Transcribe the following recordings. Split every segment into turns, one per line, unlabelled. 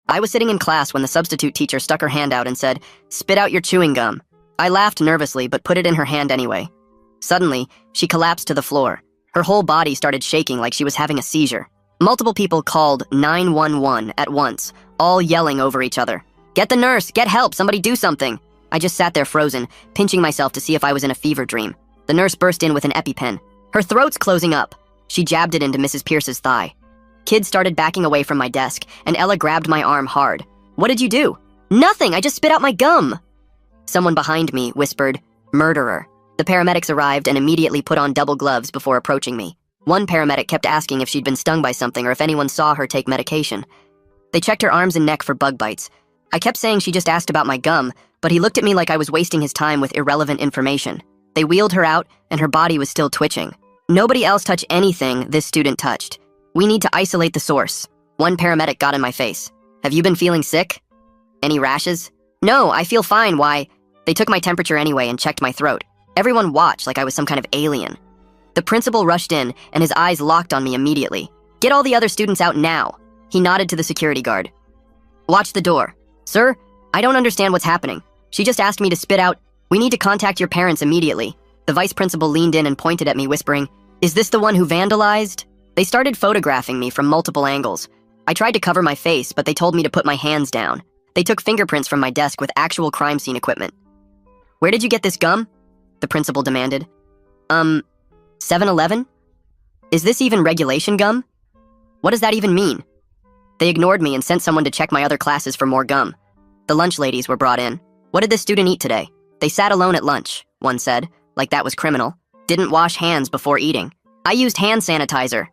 I was sitting in class when the substitute teacher stuck her hand out and said, "Spit out your chewing gum." I laughed nervously but put it in her hand anyway. Suddenly, she collapsed to the floor. Her whole body started shaking like she was having a seizure. Multiple people called 911 at once, all yelling over each other. "Get the nurse! Get help! Somebody do something!" I just sat there frozen, pinching myself to see if I was in a fever dream. The nurse burst in with an EpiPen. Her throat's closing up. She jabbed it into Mrs. Pierce's thigh. Kids started backing away from my desk, and Ella grabbed my arm hard. "What did you do?" "Nothing! I just spit out my gum!" Someone behind me whispered, "Murderer." The paramedics arrived and immediately put on double gloves before approaching me. One paramedic kept asking if she'd been stung by something or if anyone saw her take medication. They checked her arms and neck for bug bites. I kept saying she just asked about my gum, but he looked at me like I was wasting his time with irrelevant information. They wheeled her out, and her body was still twitching. Nobody else touched anything this student touched. "We need to isolate the source." One paramedic got in my face. "Have you been feeling sick? Any rashes?" "No, I feel fine, why?" They took my temperature anyway and checked my throat. Everyone watched like I was some kind of alien. The principal rushed in, and his eyes locked on me immediately. "Get all the other students out now." He nodded to the security guard. "Watch the door." "Sir, I don't understand what's happening. She just asked me to spit out. We need to contact your parents immediately." The vice principal leaned in and pointed at me, whispering, "Is this the one who vandalized?" They started photographing me from multiple angles. I tried to cover my face, but they told me to put my hands down. They took fingerprints from my desk with actual crime scene equipment. "Where did you get this gum?" the principal demanded. 7-Eleven? Is this even regulation gum? What does that even mean?" They ignored me and sent someone to check my other classes for more gum. The lunch ladies were brought in. "What did this student eat today?" "They sat alone at lunch," one said, like that was criminal. "Didn't wash hands before eating." "I used hand sanitizer."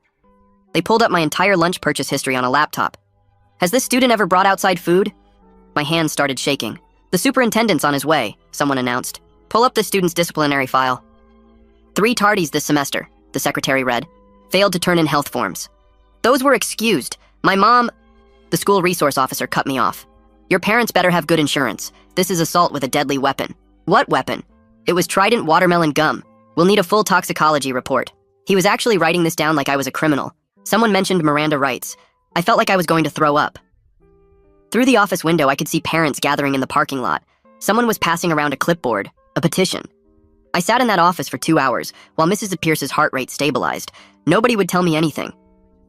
They pulled up my entire lunch purchase history on a laptop. "Has this student ever brought outside food?" My hands started shaking. "The superintendent's on his way," someone announced. "Pull up the student's disciplinary file." 3 tardies this semester, the secretary read. "Failed to turn in health forms." "Those were excused. My mom—" The school resource officer cut me off. "Your parents better have good insurance. This is assault with a deadly weapon." "What weapon?" "It was Trident watermelon gum. We'll need a full toxicology report." He was actually writing this down like I was a criminal. Someone mentioned Miranda rights. I felt like I was going to throw up. Through the office window, I could see parents gathering in the parking lot. Someone was passing around a clipboard, a petition. I sat in that office for 2 hours, while Mrs. Pierce's heart rate stabilized. Nobody would tell me anything.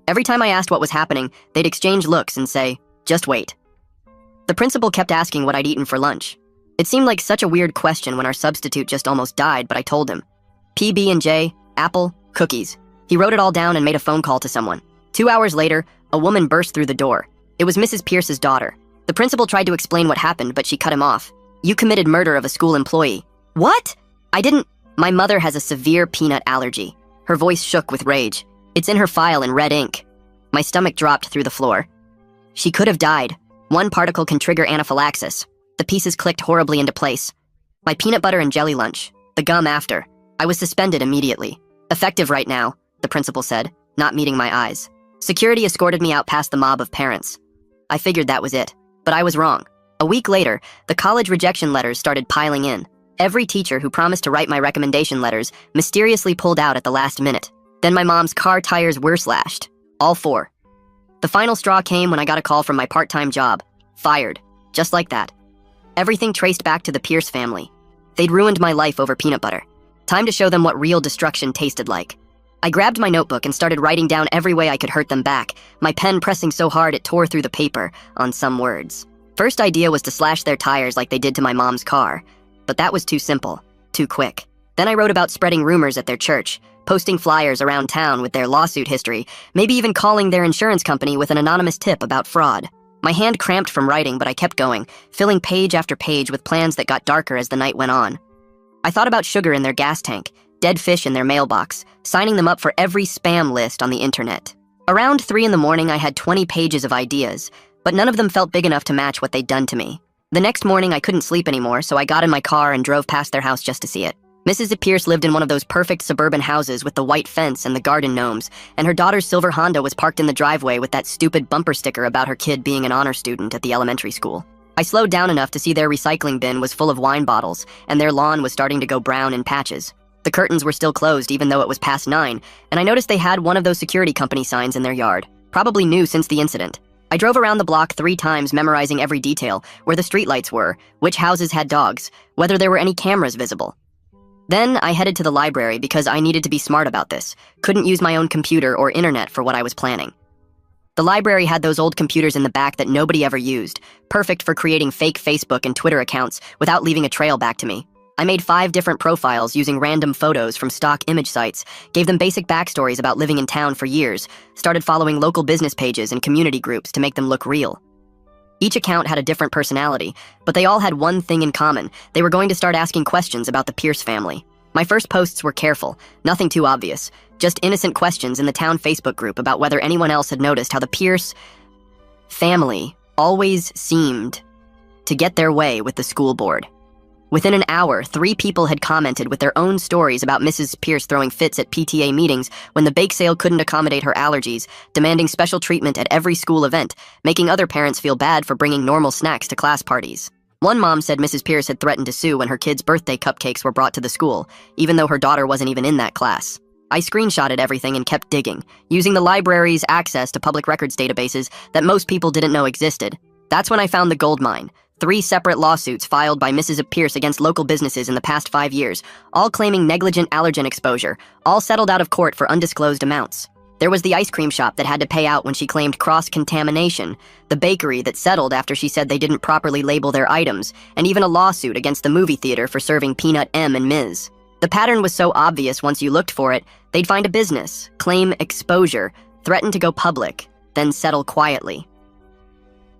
Every time I asked what was happening, they'd exchange looks and say, "Just wait." The principal kept asking what I'd eaten for lunch. It seemed like such a weird question when our substitute just almost died, but I told him. PB&J, apple, cookies. He wrote it all down and made a phone call to someone. 2 hours later, a woman burst through the door. It was Mrs. Pierce's daughter. The principal tried to explain what happened, but she cut him off. "You committed murder of a school employee." "What?" "I didn't. My mother has a severe peanut allergy." Her voice shook with rage. "It's in her file in red ink." My stomach dropped through the floor. She could have died. One particle can trigger anaphylaxis. The pieces clicked horribly into place. My peanut butter and jelly lunch. The gum after. I was suspended immediately. "Effective right now," the principal said, not meeting my eyes. Security escorted me out past the mob of parents. I figured that was it, but I was wrong. A week later, the college rejection letters started piling in. Every teacher who promised to write my recommendation letters mysteriously pulled out at the last minute. Then my mom's car tires were slashed. All 4. The final straw came when I got a call from my part-time job. Fired. Just like that. Everything traced back to the Pierce family. They'd ruined my life over peanut butter. Time to show them what real destruction tasted like. I grabbed my notebook and started writing down every way I could hurt them back, my pen pressing so hard it tore through the paper on some words. First idea was to slash their tires like they did to my mom's car. But that was too simple, too quick. Then I wrote about spreading rumors at their church, posting flyers around town with their lawsuit history, maybe even calling their insurance company with an anonymous tip about fraud. My hand cramped from writing, but I kept going, filling page after page with plans that got darker as the night went on. I thought about sugar in their gas tank, dead fish in their mailbox, signing them up for every spam list on the internet. Around 3 in the morning, I had 20 pages of ideas, but none of them felt big enough to match what they'd done to me. The next morning, I couldn't sleep anymore, so I got in my car and drove past their house just to see it. Mrs. Pierce lived in one of those perfect suburban houses with the white fence and the garden gnomes, and her daughter's silver Honda was parked in the driveway with that stupid bumper sticker about her kid being an honor student at the elementary school. I slowed down enough to see their recycling bin was full of wine bottles, and their lawn was starting to go brown in patches. The curtains were still closed even though it was past 9, and I noticed they had one of those security company signs in their yard, probably new since the incident. I drove around the block 3 times, memorizing every detail, where the streetlights were, which houses had dogs, whether there were any cameras visible. Then I headed to the library because I needed to be smart about this. Couldn't use my own computer or internet for what I was planning. The library had those old computers in the back that nobody ever used, perfect for creating fake Facebook and Twitter accounts without leaving a trail back to me. I made 5 different profiles using random photos from stock image sites, gave them basic backstories about living in town for years, started following local business pages and community groups to make them look real. Each account had a different personality, but they all had one thing in common. They were going to start asking questions about the Pierce family. My first posts were careful, nothing too obvious, just innocent questions in the town Facebook group about whether anyone else had noticed how the Pierce family always seemed to get their way with the school board. Within an hour, 3 people had commented with their own stories about Mrs. Pierce throwing fits at PTA meetings when the bake sale couldn't accommodate her allergies, demanding special treatment at every school event, making other parents feel bad for bringing normal snacks to class parties. One mom said Mrs. Pierce had threatened to sue when her kids' birthday cupcakes were brought to the school, even though her daughter wasn't even in that class. I screenshotted everything and kept digging, using the library's access to public records databases that most people didn't know existed. That's when I found the gold mine. 3 separate lawsuits filed by Mrs. Pierce against local businesses in the past 5 years, all claiming negligent allergen exposure, all settled out of court for undisclosed amounts. There was the ice cream shop that had to pay out when she claimed cross-contamination, the bakery that settled after she said they didn't properly label their items, and even a lawsuit against the movie theater for serving Peanut M and Ms. The pattern was so obvious once you looked for it, they'd find a business, claim exposure, threaten to go public, then settle quietly.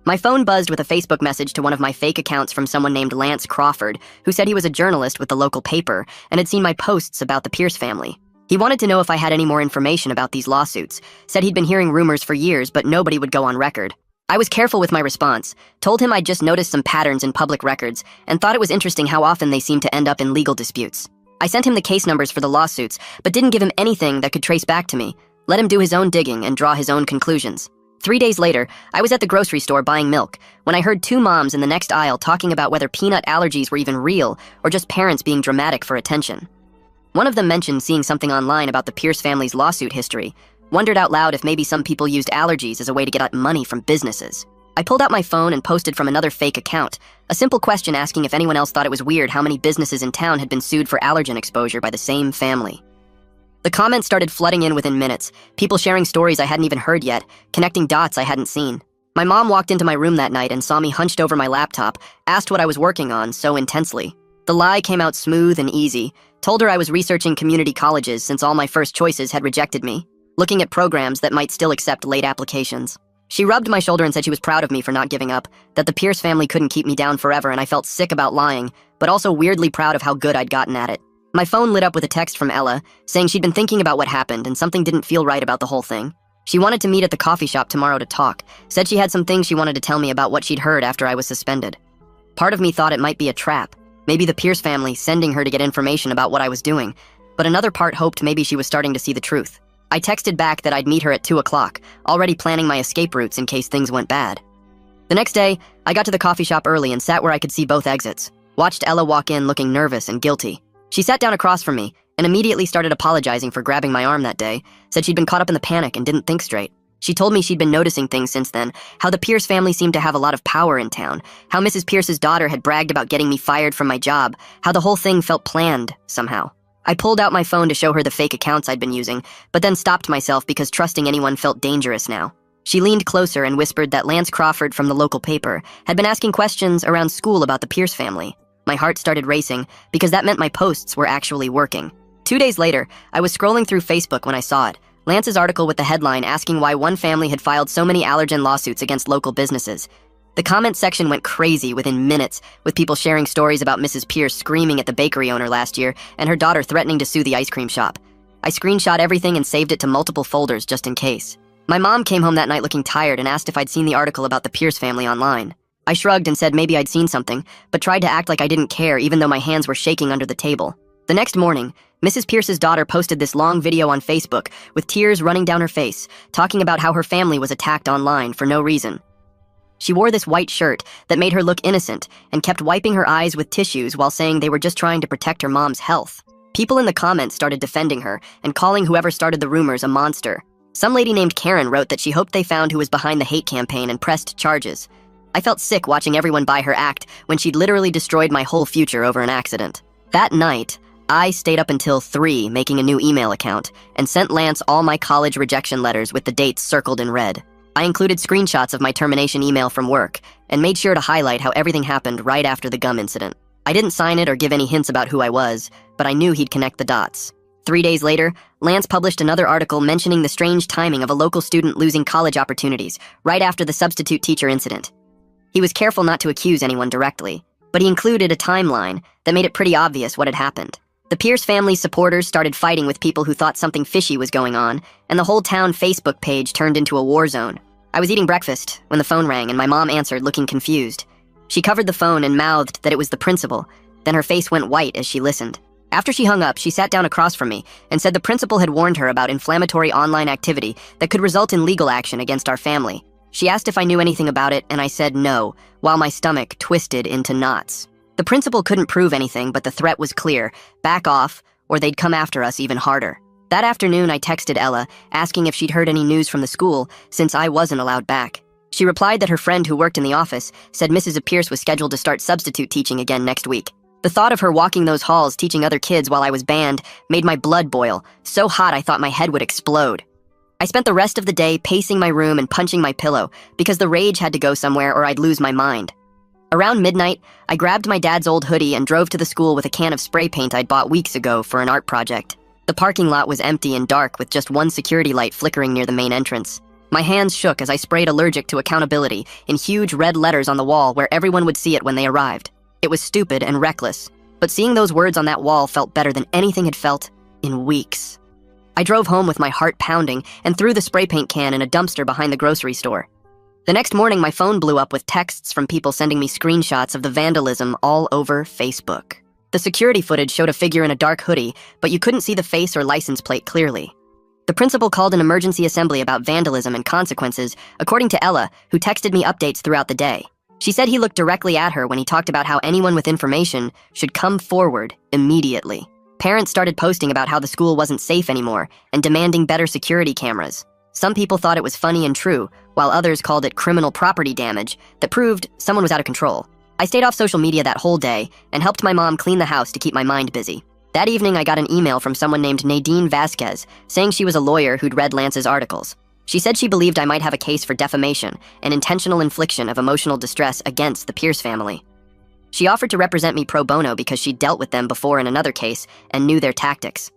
My phone buzzed with a Facebook message to one of my fake accounts from someone named Lance Crawford, who said he was a journalist with the local paper and had seen my posts about the Pierce family. He wanted to know if I had any more information about these lawsuits, said he'd been hearing rumors for years, but nobody would go on record. I was careful with my response, told him I'd just noticed some patterns in public records, and thought it was interesting how often they seemed to end up in legal disputes. I sent him the case numbers for the lawsuits, but didn't give him anything that could trace back to me, let him do his own digging and draw his own conclusions. 3 days later, I was at the grocery store buying milk when I heard 2 moms in the next aisle talking about whether peanut allergies were even real or just parents being dramatic for attention. One of them mentioned seeing something online about the Pierce family's lawsuit history, wondered out loud if maybe some people used allergies as a way to get at money from businesses. I pulled out my phone and posted from another fake account, a simple question asking if anyone else thought it was weird how many businesses in town had been sued for allergen exposure by the same family. The comments started flooding in within minutes, people sharing stories I hadn't even heard yet, connecting dots I hadn't seen. My mom walked into my room that night and saw me hunched over my laptop, asked what I was working on so intensely. The lie came out smooth and easy, told her I was researching community colleges since all my first choices had rejected me, looking at programs that might still accept late applications. She rubbed my shoulder and said she was proud of me for not giving up, that the Pierce family couldn't keep me down forever, and I felt sick about lying, but also weirdly proud of how good I'd gotten at it. My phone lit up with a text from Ella, saying she'd been thinking about what happened and something didn't feel right about the whole thing. She wanted to meet at the coffee shop tomorrow to talk, said she had some things she wanted to tell me about what she'd heard after I was suspended. Part of me thought it might be a trap, maybe the Pierce family sending her to get information about what I was doing, but another part hoped maybe she was starting to see the truth. I texted back that I'd meet her at 2 o'clock, already planning my escape routes in case things went bad. The next day, I got to the coffee shop early and sat where I could see both exits, watched Ella walk in looking nervous and guilty. She sat down across from me and immediately started apologizing for grabbing my arm that day, said she'd been caught up in the panic and didn't think straight. She told me she'd been noticing things since then, how the Pierce family seemed to have a lot of power in town, how Mrs. Pierce's daughter had bragged about getting me fired from my job, how the whole thing felt planned, somehow. I pulled out my phone to show her the fake accounts I'd been using, but then stopped myself because trusting anyone felt dangerous now. She leaned closer and whispered that Lance Crawford from the local paper had been asking questions around school about the Pierce family. My heart started racing because that meant my posts were actually working. 2 days later, I was scrolling through Facebook when I saw it. Lance's article with the headline asking why one family had filed so many allergen lawsuits against local businesses. The comment section went crazy within minutes, with people sharing stories about Mrs. Pierce screaming at the bakery owner last year and her daughter threatening to sue the ice cream shop. I screenshot everything and saved it to multiple folders just in case. My mom came home that night looking tired and asked if I'd seen the article about the Pierce family online. I shrugged and said maybe I'd seen something, but tried to act like I didn't care even though my hands were shaking under the table. The next morning, Mrs. Pierce's daughter posted this long video on Facebook with tears running down her face, talking about how her family was attacked online for no reason. She wore this white shirt that made her look innocent and kept wiping her eyes with tissues while saying they were just trying to protect her mom's health. People in the comments started defending her and calling whoever started the rumors a monster. Some lady named Karen wrote that she hoped they found who was behind the hate campaign and pressed charges. I felt sick watching everyone buy her act when she'd literally destroyed my whole future over an accident. That night, I stayed up until 3 making a new email account and sent Lance all my college rejection letters with the dates circled in red. I included screenshots of my termination email from work and made sure to highlight how everything happened right after the gum incident. I didn't sign it or give any hints about who I was, but I knew he'd connect the dots. 3 days later, Lance published another article mentioning the strange timing of a local student losing college opportunities right after the substitute teacher incident. He was careful not to accuse anyone directly, but he included a timeline that made it pretty obvious what had happened. The Pierce family's supporters started fighting with people who thought something fishy was going on, and the whole town Facebook page turned into a war zone. I was eating breakfast when the phone rang and my mom answered, looking confused. She covered the phone and mouthed that it was the principal, then her face went white as she listened. After she hung up, she sat down across from me and said the principal had warned her about inflammatory online activity that could result in legal action against our family. She asked if I knew anything about it, and I said no, while my stomach twisted into knots. The principal couldn't prove anything, but the threat was clear: back off, or they'd come after us even harder. That afternoon, I texted Ella, asking if she'd heard any news from the school, since I wasn't allowed back. She replied that her friend who worked in the office said Mrs. Pierce was scheduled to start substitute teaching again next week. The thought of her walking those halls teaching other kids while I was banned made my blood boil, so hot I thought my head would explode. I spent the rest of the day pacing my room and punching my pillow because the rage had to go somewhere or I'd lose my mind. Around midnight, I grabbed my dad's old hoodie and drove to the school with a can of spray paint I'd bought weeks ago for an art project. The parking lot was empty and dark with just one security light flickering near the main entrance. My hands shook as I sprayed "allergic to accountability" in huge red letters on the wall where everyone would see it when they arrived. It was stupid and reckless, but seeing those words on that wall felt better than anything had felt in weeks. I drove home with my heart pounding and threw the spray paint can in a dumpster behind the grocery store. The next morning, my phone blew up with texts from people sending me screenshots of the vandalism all over Facebook. The security footage showed a figure in a dark hoodie, but you couldn't see the face or license plate clearly. The principal called an emergency assembly about vandalism and consequences, according to Ella, who texted me updates throughout the day. She said he looked directly at her when he talked about how anyone with information should come forward immediately. Parents started posting about how the school wasn't safe anymore and demanding better security cameras. Some people thought it was funny and true, while others called it criminal property damage that proved someone was out of control. I stayed off social media that whole day and helped my mom clean the house to keep my mind busy. That evening, I got an email from someone named Nadine Vasquez saying she was a lawyer who'd read Lance's articles. She said she believed I might have a case for defamation and intentional infliction of emotional distress against the Pierce family. She offered to represent me pro bono because she'd dealt with them before in another case and knew their tactics.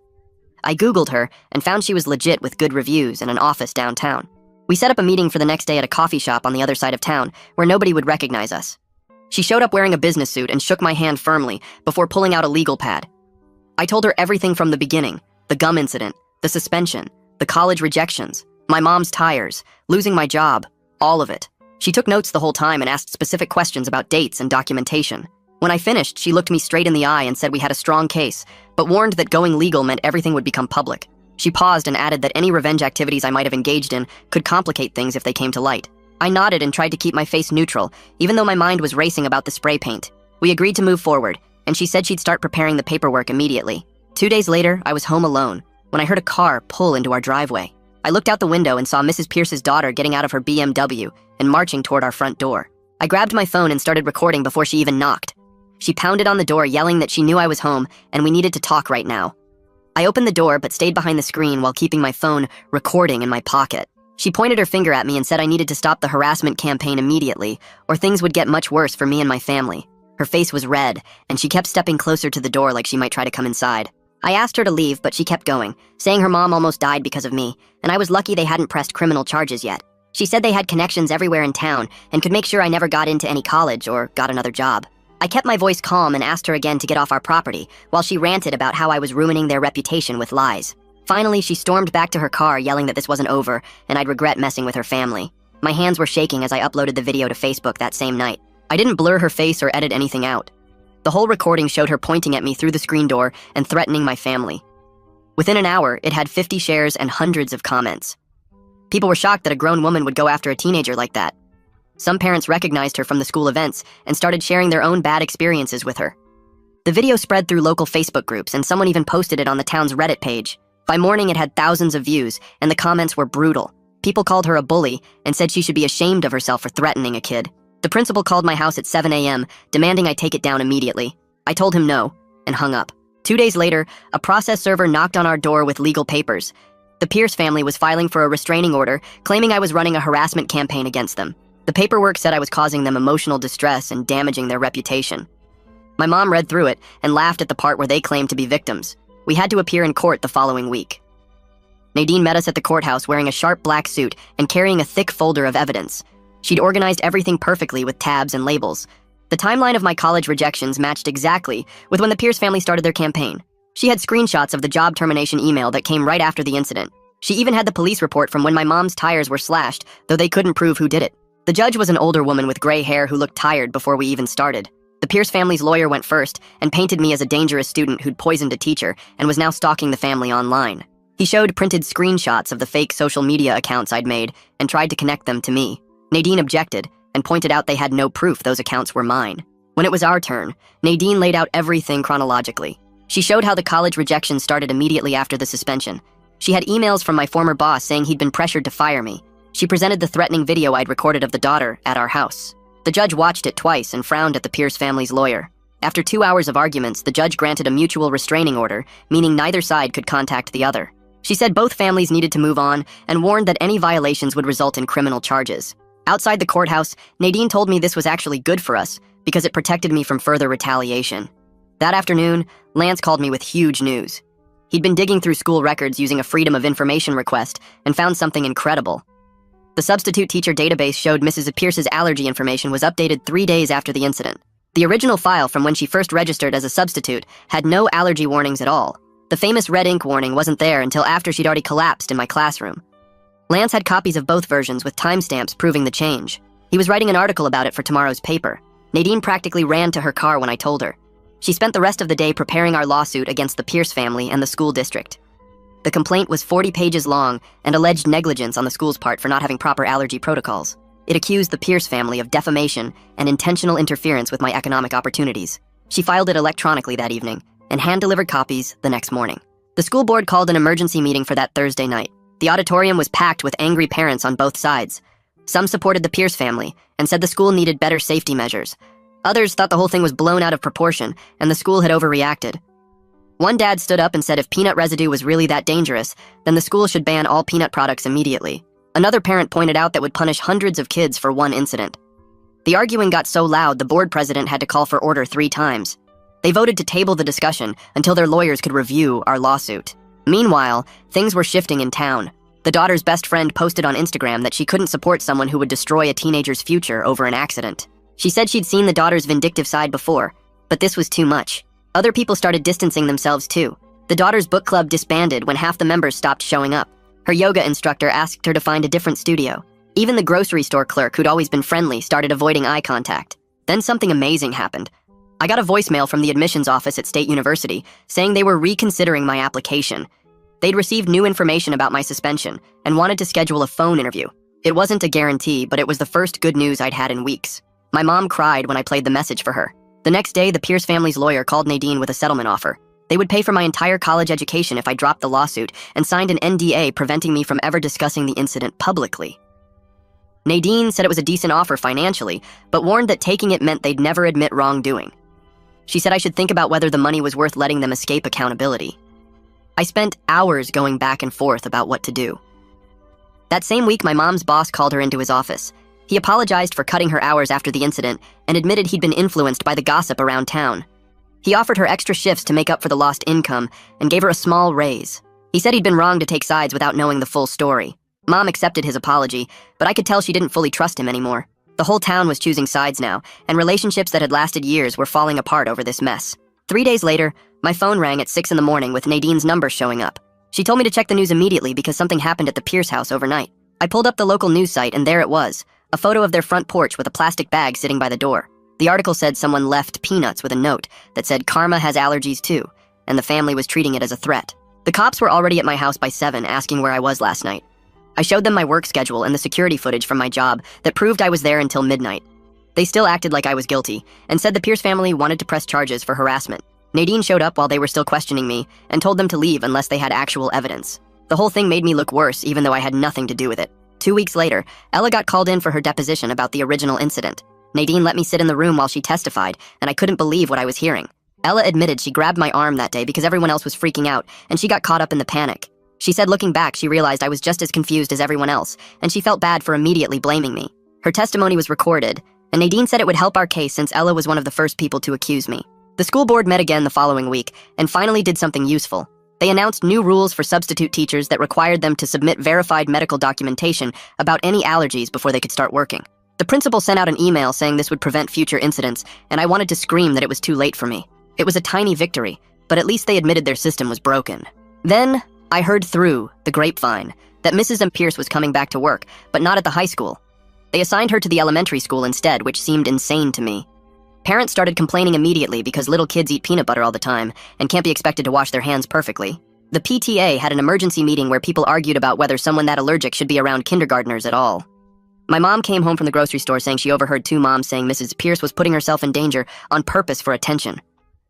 I Googled her and found she was legit with good reviews and an office downtown. We set up a meeting for the next day at a coffee shop on the other side of town where nobody would recognize us. She showed up wearing a business suit and shook my hand firmly before pulling out a legal pad. I told her everything from the beginning: the gum incident, the suspension, the college rejections, my mom's tires, losing my job, all of it. She took notes the whole time and asked specific questions about dates and documentation. When I finished, she looked me straight in the eye and said we had a strong case, but warned that going legal meant everything would become public. She paused and added that any revenge activities I might have engaged in could complicate things if they came to light. I nodded and tried to keep my face neutral, even though my mind was racing about the spray paint. We agreed to move forward, and she said she'd start preparing the paperwork immediately. 2 days later, I was home alone when I heard a car pull into our driveway. I looked out the window and saw Mrs. Pierce's daughter getting out of her BMW and marching toward our front door. I grabbed my phone and started recording before she even knocked. She pounded on the door, yelling that she knew I was home and we needed to talk right now. I opened the door but stayed behind the screen while keeping my phone recording in my pocket. She pointed her finger at me and said I needed to stop the harassment campaign immediately, or things would get much worse for me and my family. Her face was red, and she kept stepping closer to the door like she might try to come inside. I asked her to leave, but she kept going, saying her mom almost died because of me, and I was lucky they hadn't pressed criminal charges yet. She said they had connections everywhere in town and could make sure I never got into any college or got another job. I kept my voice calm and asked her again to get off our property, while she ranted about how I was ruining their reputation with lies. Finally, she stormed back to her car, yelling that this wasn't over and I'd regret messing with her family. My hands were shaking as I uploaded the video to Facebook that same night. I didn't blur her face or edit anything out. The whole recording showed her pointing at me through the screen door and threatening my family. Within an hour, it had 50 shares and hundreds of comments. People were shocked that a grown woman would go after a teenager like that. Some parents recognized her from the school events and started sharing their own bad experiences with her. The video spread through local Facebook groups, and someone even posted it on the town's Reddit page. By morning, it had thousands of views, and the comments were brutal. People called her a bully and said she should be ashamed of herself for threatening a kid. The principal called my house at 7 a.m., demanding I take it down immediately. I told him no, and hung up. 2 days later, a process server knocked on our door with legal papers. The Pierce family was filing for a restraining order, claiming I was running a harassment campaign against them. The paperwork said I was causing them emotional distress and damaging their reputation. My mom read through it and laughed at the part where they claimed to be victims. We had to appear in court the following week. Nadine met us at the courthouse wearing a sharp black suit and carrying a thick folder of evidence. She'd organized everything perfectly with tabs and labels. The timeline of my college rejections matched exactly with when the Pierce family started their campaign. She had screenshots of the job termination email that came right after the incident. She even had the police report from when my mom's tires were slashed, though they couldn't prove who did it. The judge was an older woman with gray hair who looked tired before we even started. The Pierce family's lawyer went first and painted me as a dangerous student who'd poisoned a teacher and was now stalking the family online. He showed printed screenshots of the fake social media accounts I'd made and tried to connect them to me. Nadine objected and pointed out they had no proof those accounts were mine. When it was our turn, Nadine laid out everything chronologically. She showed how the college rejection started immediately after the suspension. She had emails from my former boss saying he'd been pressured to fire me. She presented the threatening video I'd recorded of the daughter at our house. The judge watched it twice and frowned at the Pierce family's lawyer. After 2 hours of arguments, the judge granted a mutual restraining order, meaning neither side could contact the other. She said both families needed to move on and warned that any violations would result in criminal charges. Outside the courthouse, Nadine told me this was actually good for us because it protected me from further retaliation. That afternoon, Lance called me with huge news. He'd been digging through school records using a Freedom of Information request and found something incredible. The substitute teacher database showed Mrs. Pierce's allergy information was updated 3 days after the incident. The original file from when she first registered as a substitute had no allergy warnings at all. The famous red ink warning wasn't there until after she'd already collapsed in my classroom. Lance had copies of both versions with timestamps proving the change. He was writing an article about it for tomorrow's paper. Nadine practically ran to her car when I told her. She spent the rest of the day preparing our lawsuit against the Pierce family and the school district. The complaint was 40 pages long and alleged negligence on the school's part for not having proper allergy protocols. It accused the Pierce family of defamation and intentional interference with my economic opportunities. She filed it electronically that evening and hand-delivered copies the next morning. The school board called an emergency meeting for that Thursday night. The auditorium was packed with angry parents on both sides. Some supported the Pierce family and said the school needed better safety measures. Others thought the whole thing was blown out of proportion and the school had overreacted. One dad stood up and said if peanut residue was really that dangerous, then the school should ban all peanut products immediately. Another parent pointed out that would punish hundreds of kids for one incident. The arguing got so loud the board president had to call for order 3 times. They voted to table the discussion until their lawyers could review our lawsuit. Meanwhile, things were shifting in town. The daughter's best friend posted on Instagram that she couldn't support someone who would destroy a teenager's future over an accident. She said she'd seen the daughter's vindictive side before, but this was too much. Other people started distancing themselves too. The daughter's book club disbanded when half the members stopped showing up. Her yoga instructor asked her to find a different studio. Even the grocery store clerk, who'd always been friendly, started avoiding eye contact. Then something amazing happened. I got a voicemail from the admissions office at State University saying they were reconsidering my application. They'd received new information about my suspension and wanted to schedule a phone interview. It wasn't a guarantee, but it was the first good news I'd had in weeks. My mom cried when I played the message for her. The next day, the Pierce family's lawyer called Nadine with a settlement offer. They would pay for my entire college education if I dropped the lawsuit and signed an NDA preventing me from ever discussing the incident publicly. Nadine said it was a decent offer financially, but warned that taking it meant they'd never admit wrongdoing. She said I should think about whether the money was worth letting them escape accountability. I spent hours going back and forth about what to do. That same week, my mom's boss called her into his office. He apologized for cutting her hours after the incident and admitted he'd been influenced by the gossip around town. He offered her extra shifts to make up for the lost income and gave her a small raise. He said he'd been wrong to take sides without knowing the full story. Mom accepted his apology, but I could tell she didn't fully trust him anymore. The whole town was choosing sides now, and relationships that had lasted years were falling apart over this mess. 3 days later, my phone rang at 6 in the morning with Nadine's number showing up. She told me to check the news immediately because something happened at the Pierce house overnight. I pulled up the local news site and there it was, a photo of their front porch with a plastic bag sitting by the door. The article said someone left peanuts with a note that said Karma has allergies too, and the family was treating it as a threat. The cops were already at my house by 7 asking where I was last night. I showed them my work schedule and the security footage from my job that proved I was there until midnight. They still acted like I was guilty and said the Pierce family wanted to press charges for harassment. Nadine showed up while they were still questioning me and told them to leave unless they had actual evidence. The whole thing made me look worse even though I had nothing to do with it. 2 weeks later, Ella got called in for her deposition about the original incident. Nadine let me sit in the room while she testified, and I couldn't believe what I was hearing. Ella admitted she grabbed my arm that day because everyone else was freaking out, and she got caught up in the panic. She said looking back, she realized I was just as confused as everyone else, and she felt bad for immediately blaming me. Her testimony was recorded, and Nadine said it would help our case since Ella was one of the first people to accuse me. The school board met again the following week, and finally did something useful. They announced new rules for substitute teachers that required them to submit verified medical documentation about any allergies before they could start working. The principal sent out an email saying this would prevent future incidents, and I wanted to scream that it was too late for me. It was a tiny victory, but at least they admitted their system was broken. Then, I heard through the grapevine that Mrs. M. Pierce was coming back to work, but not at the high school. They assigned her to the elementary school instead, which seemed insane to me. Parents started complaining immediately because little kids eat peanut butter all the time and can't be expected to wash their hands perfectly. The PTA had an emergency meeting where people argued about whether someone that allergic should be around kindergartners at all. My mom came home from the grocery store saying she overheard 2 moms saying Mrs. Pierce was putting herself in danger on purpose for attention.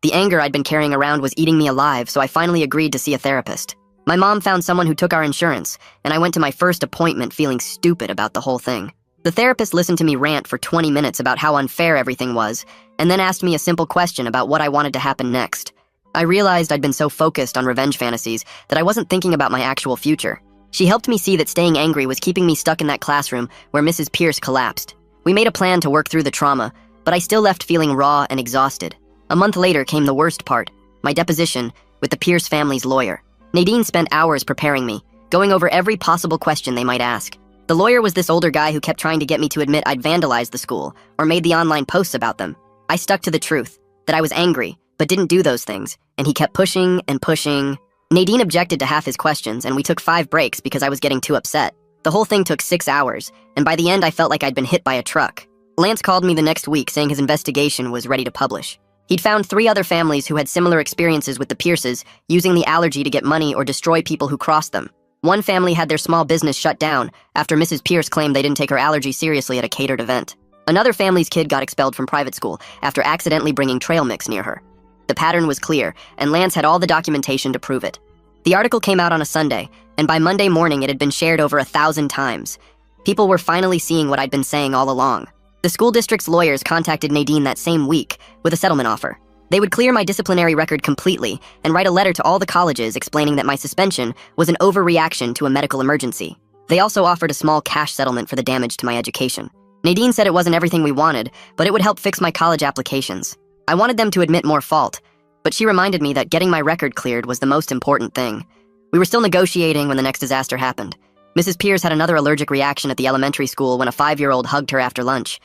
The anger I'd been carrying around was eating me alive, so I finally agreed to see a therapist. My mom found someone who took our insurance, and I went to my first appointment feeling stupid about the whole thing. The therapist listened to me rant for 20 minutes about how unfair everything was, and then asked me a simple question about what I wanted to happen next. I realized I'd been so focused on revenge fantasies that I wasn't thinking about my actual future. She helped me see that staying angry was keeping me stuck in that classroom where Mrs. Pierce collapsed. We made a plan to work through the trauma, but I still left feeling raw and exhausted. A month later came the worst part, my deposition with the Pierce family's lawyer. Nadine spent hours preparing me, going over every possible question they might ask. The lawyer was this older guy who kept trying to get me to admit I'd vandalized the school or made the online posts about them. I stuck to the truth, that I was angry, but didn't do those things, and he kept pushing and pushing. Nadine objected to half his questions, and we took 5 breaks because I was getting too upset. The whole thing took 6 hours, and by the end I felt like I'd been hit by a truck. Lance called me the next week saying his investigation was ready to publish. He'd found 3 other families who had similar experiences with the Pierces, using the allergy to get money or destroy people who crossed them. One family had their small business shut down after Mrs. Pierce claimed they didn't take her allergy seriously at a catered event. Another family's kid got expelled from private school after accidentally bringing trail mix near her. The pattern was clear, and Lance had all the documentation to prove it. The article came out on a Sunday, and by Monday morning it had been shared over 1,000 times. People were finally seeing what I'd been saying all along. The school district's lawyers contacted Nadine that same week with a settlement offer. They would clear my disciplinary record completely and write a letter to all the colleges explaining that my suspension was an overreaction to a medical emergency. They also offered a small cash settlement for the damage to my education. Nadine said it wasn't everything we wanted, but it would help fix my college applications. I wanted them to admit more fault, but she reminded me that getting my record cleared was the most important thing. We were still negotiating when the next disaster happened. Mrs. Pierce had another allergic reaction at the elementary school when a 5-year-old hugged her after lunch.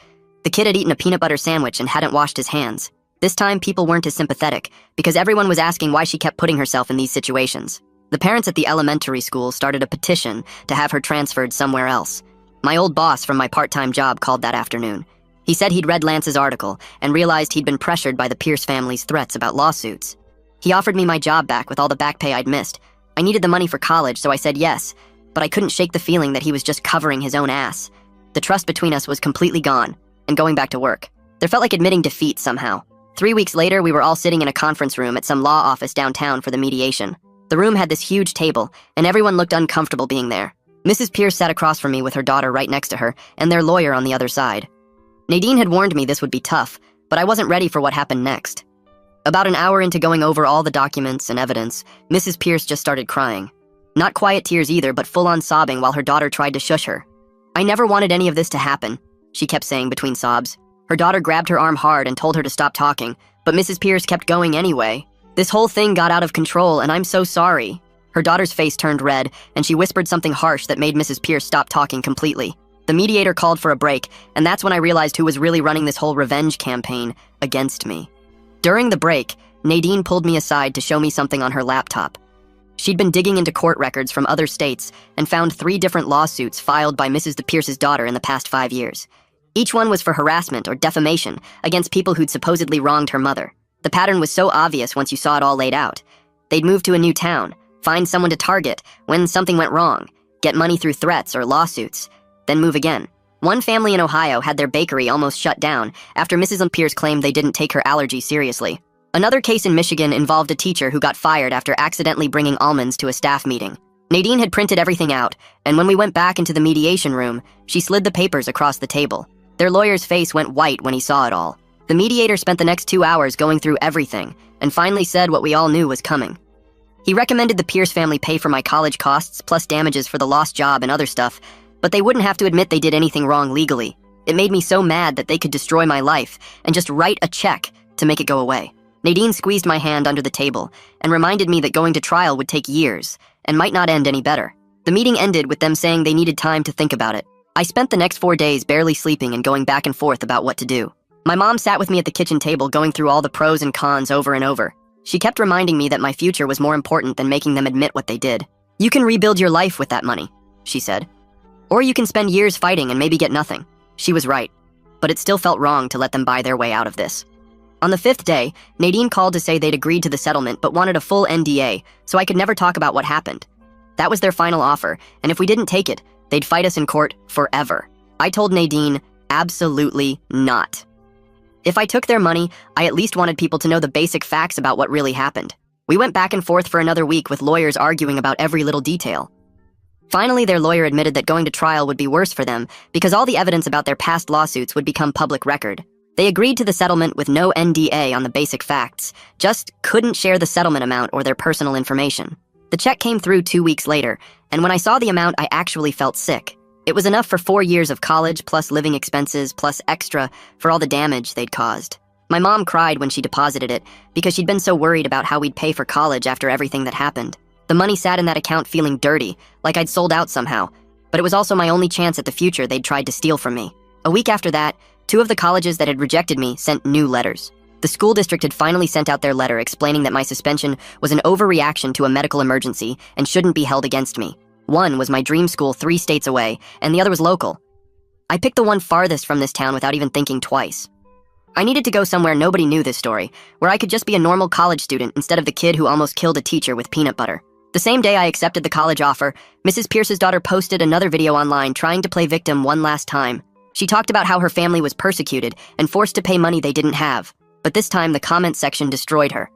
The kid had eaten a peanut butter sandwich and hadn't washed his hands. This time, people weren't as sympathetic, because everyone was asking why she kept putting herself in these situations. The parents at the elementary school started a petition to have her transferred somewhere else. My old boss from my part-time job called that afternoon. He said he'd read Lance's article and realized he'd been pressured by the Pierce family's threats about lawsuits. He offered me my job back with all the back pay I'd missed. I needed the money for college, so I said yes, but I couldn't shake the feeling that he was just covering his own ass. The trust between us was completely gone, and going back to work. There felt like admitting defeat somehow. 3 weeks later, we were all sitting in a conference room at some law office downtown for the mediation. The room had this huge table, and everyone looked uncomfortable being there. Mrs. Pierce sat across from me with her daughter right next to her, and their lawyer on the other side. Nadine had warned me this would be tough, but I wasn't ready for what happened next. About an hour into going over all the documents and evidence, Mrs. Pierce just started crying. Not quiet tears either, but full-on sobbing while her daughter tried to shush her. "I never wanted any of this to happen," she kept saying between sobs. Her daughter grabbed her arm hard and told her to stop talking, but Mrs. Pierce kept going anyway. "This whole thing got out of control, and I'm so sorry." Her daughter's face turned red, and she whispered something harsh that made Mrs. Pierce stop talking completely. The mediator called for a break, and that's when I realized who was really running this whole revenge campaign against me. During the break, Nadine pulled me aside to show me something on her laptop. She'd been digging into court records from other states and found 3 different lawsuits filed by Mrs. Pierce's daughter in the past 5 years. Each one was for harassment or defamation against people who'd supposedly wronged her mother. The pattern was so obvious once you saw it all laid out. They'd move to a new town, find someone to target when something went wrong, get money through threats or lawsuits, then move again. One family in Ohio had their bakery almost shut down after Mrs. Pierce claimed they didn't take her allergy seriously. Another case in Michigan involved a teacher who got fired after accidentally bringing almonds to a staff meeting. Nadine had printed everything out, and when we went back into the mediation room, she slid the papers across the table. Their lawyer's face went white when he saw it all. The mediator spent the next 2 hours going through everything, and finally said what we all knew was coming. He recommended the Pierce family pay for my college costs, plus damages for the lost job and other stuff, but they wouldn't have to admit they did anything wrong legally. It made me so mad that they could destroy my life and just write a check to make it go away. Nadine squeezed my hand under the table and reminded me that going to trial would take years and might not end any better. The meeting ended with them saying they needed time to think about it. I spent the next 4 days barely sleeping and going back and forth about what to do. My mom sat with me at the kitchen table going through all the pros and cons over and over. She kept reminding me that my future was more important than making them admit what they did. "You can rebuild your life with that money," she said. "Or you can spend years fighting and maybe get nothing." She was right, but it still felt wrong to let them buy their way out of this. On the 5th day, Nadine called to say they'd agreed to the settlement but wanted a full NDA, so I could never talk about what happened. That was their final offer, and if we didn't take it, they'd fight us in court forever. I told Nadine, absolutely not. If I took their money, I at least wanted people to know the basic facts about what really happened. We went back and forth for another week with lawyers arguing about every little detail. Finally, their lawyer admitted that going to trial would be worse for them because all the evidence about their past lawsuits would become public record. They agreed to the settlement with no NDA on the basic facts, just couldn't share the settlement amount or their personal information. The check came through 2 weeks later, and when I saw the amount, I actually felt sick. It was enough for 4 years of college, plus living expenses, plus extra for all the damage they'd caused. My mom cried when she deposited it because she'd been so worried about how we'd pay for college after everything that happened. The money sat in that account feeling dirty, like I'd sold out somehow, but it was also my only chance at the future they'd tried to steal from me. A week after that, 2 of the colleges that had rejected me sent new letters. The school district had finally sent out their letter explaining that my suspension was an overreaction to a medical emergency and shouldn't be held against me. One was my dream school 3 states away, and the other was local. I picked the one farthest from this town without even thinking twice. I needed to go somewhere nobody knew this story, where I could just be a normal college student instead of the kid who almost killed a teacher with peanut butter. The same day I accepted the college offer, Mrs. Pierce's daughter posted another video online trying to play victim one last time. She talked about how her family was persecuted and forced to pay money they didn't have, but this time the comment section destroyed her.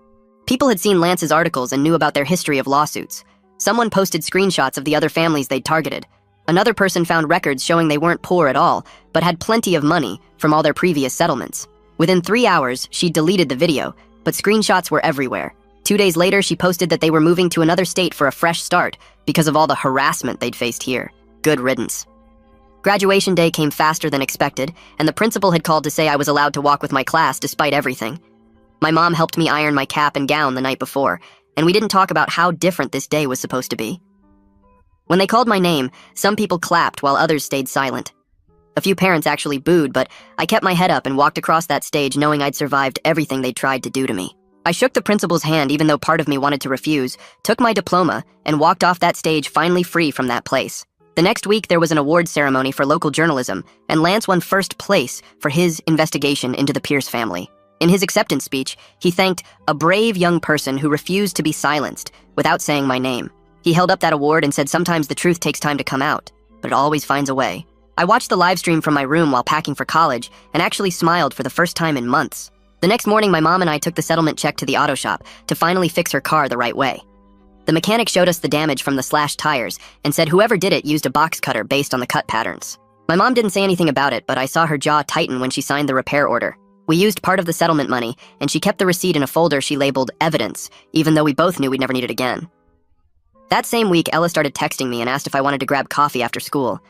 People had seen Lance's articles and knew about their history of lawsuits. Someone posted screenshots of the other families they'd targeted. Another person found records showing they weren't poor at all, but had plenty of money from all their previous settlements. Within 3 hours, she deleted the video, but screenshots were everywhere. 2 days later, she posted that they were moving to another state for a fresh start because of all the harassment they'd faced here. Good riddance. Graduation day came faster than expected, and the principal had called to say I was allowed to walk with my class despite everything. My mom helped me iron my cap and gown the night before, and we didn't talk about how different this day was supposed to be. When they called my name, some people clapped while others stayed silent. A few parents actually booed, but I kept my head up and walked across that stage knowing I'd survived everything they tried to do to me. I shook the principal's hand even though part of me wanted to refuse, took my diploma, and walked off that stage finally free from that place. The next week, there was an awards ceremony for local journalism, and Lance won first place for his investigation into the Pierce family. In his acceptance speech, he thanked a brave young person who refused to be silenced without saying my name. He held up that award and said sometimes the truth takes time to come out, but it always finds a way. I watched the live stream from my room while packing for college and actually smiled for the first time in months. The next morning, my mom and I took the settlement check to the auto shop to finally fix her car the right way. The mechanic showed us the damage from the slashed tires and said whoever did it used a box cutter based on the cut patterns. My mom didn't say anything about it, but I saw her jaw tighten when she signed the repair order. We used part of the settlement money, and she kept the receipt in a folder she labeled evidence, even though we both knew we'd never need it again. That same week, Ella started texting me and asked if I wanted to grab coffee after school.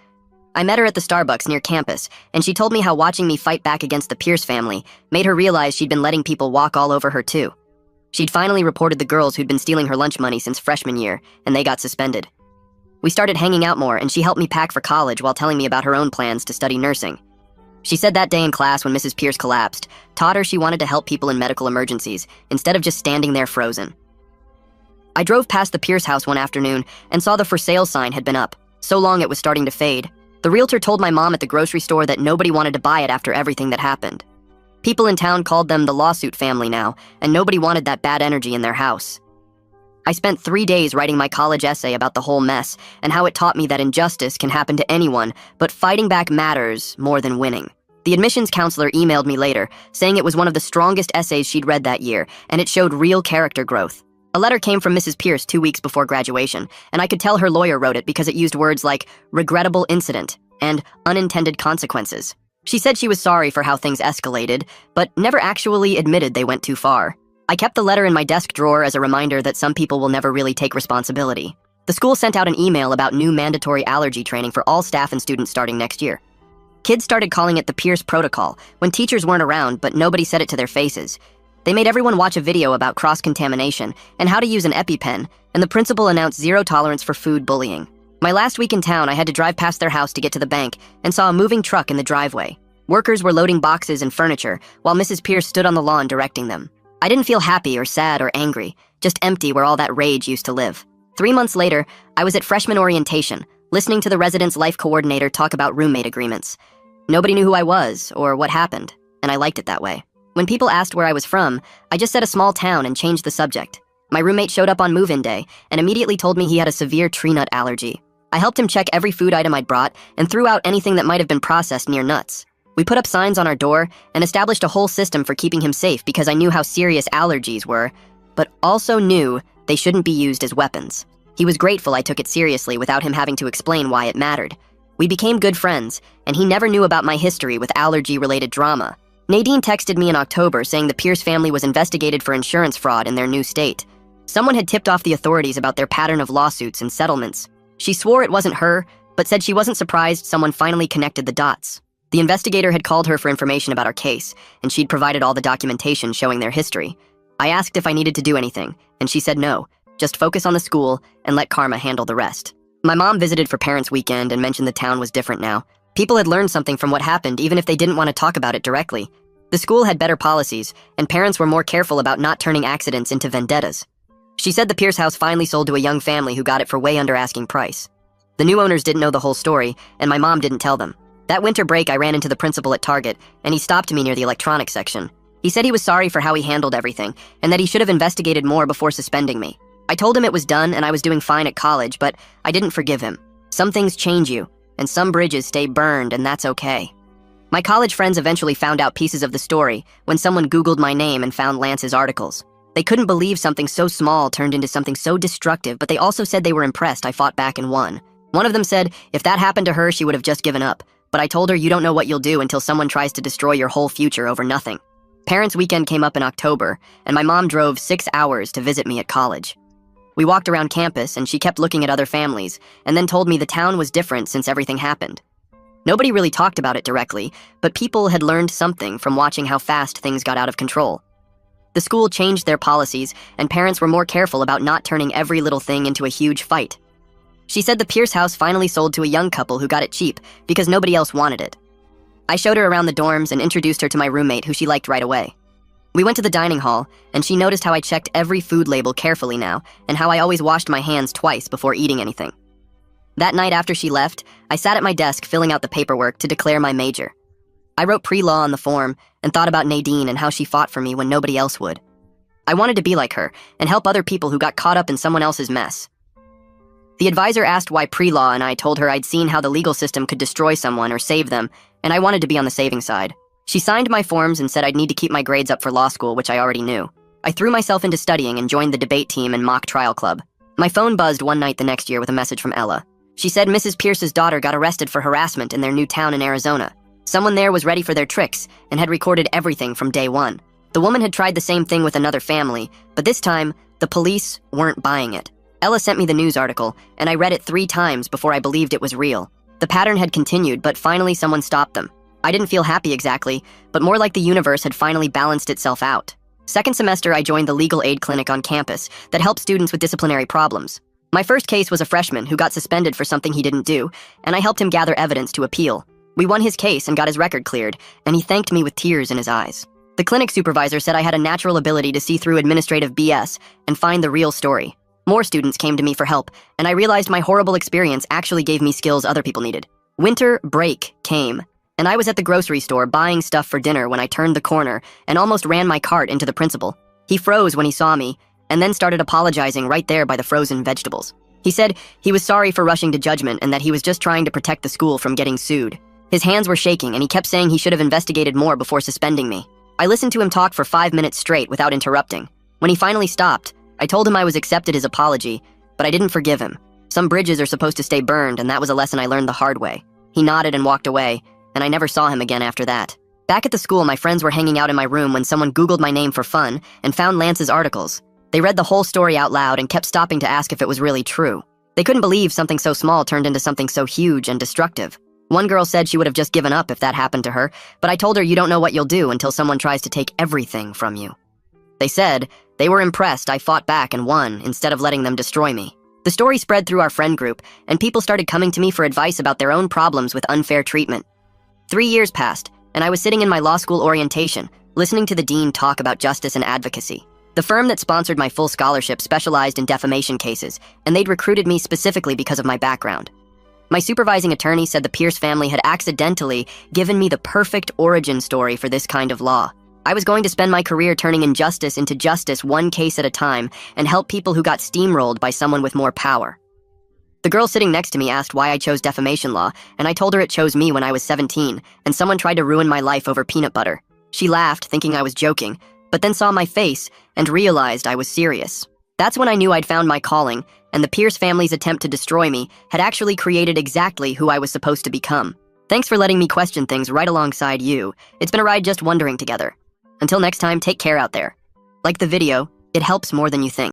I met her at the Starbucks near campus, and she told me how watching me fight back against the Pierce family made her realize she'd been letting people walk all over her too. She'd finally reported the girls who'd been stealing her lunch money since freshman year, and they got suspended. We started hanging out more, and she helped me pack for college while telling me about her own plans to study nursing. She said that day in class when Mrs. Pierce collapsed, taught her she wanted to help people in medical emergencies, instead of just standing there frozen. I drove past the Pierce house one afternoon and saw the for sale sign had been up, so long it was starting to fade. The realtor told my mom at the grocery store that nobody wanted to buy it after everything that happened. People in town called them the lawsuit family now, and nobody wanted that bad energy in their house. I spent 3 days writing my college essay about the whole mess and how it taught me that injustice can happen to anyone, but fighting back matters more than winning. The admissions counselor emailed me later, saying it was one of the strongest essays she'd read that year, and it showed real character growth. A letter came from Mrs. Pierce 2 weeks before graduation, and I could tell her lawyer wrote it because it used words like regrettable incident and unintended consequences. She said she was sorry for how things escalated, but never actually admitted they went too far. I kept the letter in my desk drawer as a reminder that some people will never really take responsibility. The school sent out an email about new mandatory allergy training for all staff and students starting next year. Kids started calling it the Pierce Protocol when teachers weren't around, but nobody said it to their faces. They made everyone watch a video about cross-contamination and how to use an EpiPen, and the principal announced zero tolerance for food bullying. My last week in town, I had to drive past their house to get to the bank and saw a moving truck in the driveway. Workers were loading boxes and furniture, while Mrs. Pierce stood on the lawn directing them. I didn't feel happy or sad or angry, just empty where all that rage used to live. 3 months later, I was at freshman orientation, listening to the residence life coordinator talk about roommate agreements. Nobody knew who I was or what happened, and I liked it that way. When people asked where I was from, I just said a small town and changed the subject. My roommate showed up on move-in day and immediately told me he had a severe tree nut allergy. I helped him check every food item I'd brought and threw out anything that might have been processed near nuts. We put up signs on our door and established a whole system for keeping him safe because I knew how serious allergies were, but also knew they shouldn't be used as weapons. He was grateful I took it seriously without him having to explain why it mattered. We became good friends, and he never knew about my history with allergy-related drama. Nadine texted me in October saying the Pierce family was investigated for insurance fraud in their new state. Someone had tipped off the authorities about their pattern of lawsuits and settlements. She swore it wasn't her, but said she wasn't surprised someone finally connected the dots. The investigator had called her for information about our case, and she'd provided all the documentation showing their history. I asked if I needed to do anything, and she said no, just focus on the school and let karma handle the rest. My mom visited for Parents' Weekend and mentioned the town was different now. People had learned something from what happened, even if they didn't want to talk about it directly. The school had better policies, and parents were more careful about not turning accidents into vendettas. She said the Pierce house finally sold to a young family who got it for way under asking price. The new owners didn't know the whole story, and my mom didn't tell them. That winter break, I ran into the principal at Target, and he stopped me near the electronics section. He said he was sorry for how he handled everything, and that he should have investigated more before suspending me. I told him it was done and I was doing fine at college, but I didn't forgive him. Some things change you, and some bridges stay burned, and that's okay. My college friends eventually found out pieces of the story when someone Googled my name and found Lance's articles. They couldn't believe something so small turned into something so destructive, but they also said they were impressed I fought back and won. One of them said if that happened to her, she would have just given up. But I told her you don't know what you'll do until someone tries to destroy your whole future over nothing. Parents' Weekend came up in October, and my mom drove 6 hours to visit me at college. We walked around campus, and she kept looking at other families, and then told me the town was different since everything happened. Nobody really talked about it directly, but people had learned something from watching how fast things got out of control. The school changed their policies, and parents were more careful about not turning every little thing into a huge fight. She said the Pierce house finally sold to a young couple who got it cheap because nobody else wanted it. I showed her around the dorms and introduced her to my roommate, who she liked right away. We went to the dining hall, and she noticed how I checked every food label carefully now, and how I always washed my hands twice before eating anything. That night after she left, I sat at my desk filling out the paperwork to declare my major. I wrote pre-law on the form and thought about Nadine and how she fought for me when nobody else would. I wanted to be like her and help other people who got caught up in someone else's mess. The advisor asked why pre-law, and I told her I'd seen how the legal system could destroy someone or save them, and I wanted to be on the saving side. She signed my forms and said I'd need to keep my grades up for law school, which I already knew. I threw myself into studying and joined the debate team and mock trial club. My phone buzzed one night the next year with a message from Ella. She said Mrs. Pierce's daughter got arrested for harassment in their new town in Arizona. Someone there was ready for their tricks and had recorded everything from day one. The woman had tried the same thing with another family, but this time, the police weren't buying it. Ella sent me the news article, and I read it 3 times before I believed it was real. The pattern had continued, but finally someone stopped them. I didn't feel happy exactly, but more like the universe had finally balanced itself out. Second semester, I joined the legal aid clinic on campus that helped students with disciplinary problems. My first case was a freshman who got suspended for something he didn't do, and I helped him gather evidence to appeal. We won his case and got his record cleared, and he thanked me with tears in his eyes. The clinic supervisor said I had a natural ability to see through administrative BS and find the real story. More students came to me for help, and I realized my horrible experience actually gave me skills other people needed. Winter break came, and I was at the grocery store buying stuff for dinner when I turned the corner and almost ran my cart into the principal. He froze when he saw me, and then started apologizing right there by the frozen vegetables. He said he was sorry for rushing to judgment and that he was just trying to protect the school from getting sued. His hands were shaking, and he kept saying he should have investigated more before suspending me. I listened to him talk for 5 minutes straight without interrupting. When he finally stopped, I told him I was accepted his apology, but I didn't forgive him. Some bridges are supposed to stay burned, and that was a lesson I learned the hard way. He nodded and walked away, and I never saw him again after that. Back at the school, my friends were hanging out in my room when someone Googled my name for fun and found Lance's articles. They read the whole story out loud and kept stopping to ask if it was really true. They couldn't believe something so small turned into something so huge and destructive. One girl said she would have just given up if that happened to her, but I told her you don't know what you'll do until someone tries to take everything from you. They said they were impressed I fought back and won instead of letting them destroy me. The story spread through our friend group, and people started coming to me for advice about their own problems with unfair treatment. 3 years passed, and I was sitting in my law school orientation, listening to the dean talk about justice and advocacy. The firm that sponsored my full scholarship specialized in defamation cases, and they'd recruited me specifically because of my background. My supervising attorney said the Pierce family had accidentally given me the perfect origin story for this kind of law. I was going to spend my career turning injustice into justice one case at a time and help people who got steamrolled by someone with more power. The girl sitting next to me asked why I chose defamation law, and I told her it chose me when I was 17, and someone tried to ruin my life over peanut butter. She laughed, thinking I was joking, but then saw my face and realized I was serious. That's when I knew I'd found my calling, and the Pierce family's attempt to destroy me had actually created exactly who I was supposed to become. Thanks for letting me question things right alongside you. It's been a ride just wondering together. Until next time, take care out there. Like the video, it helps more than you think.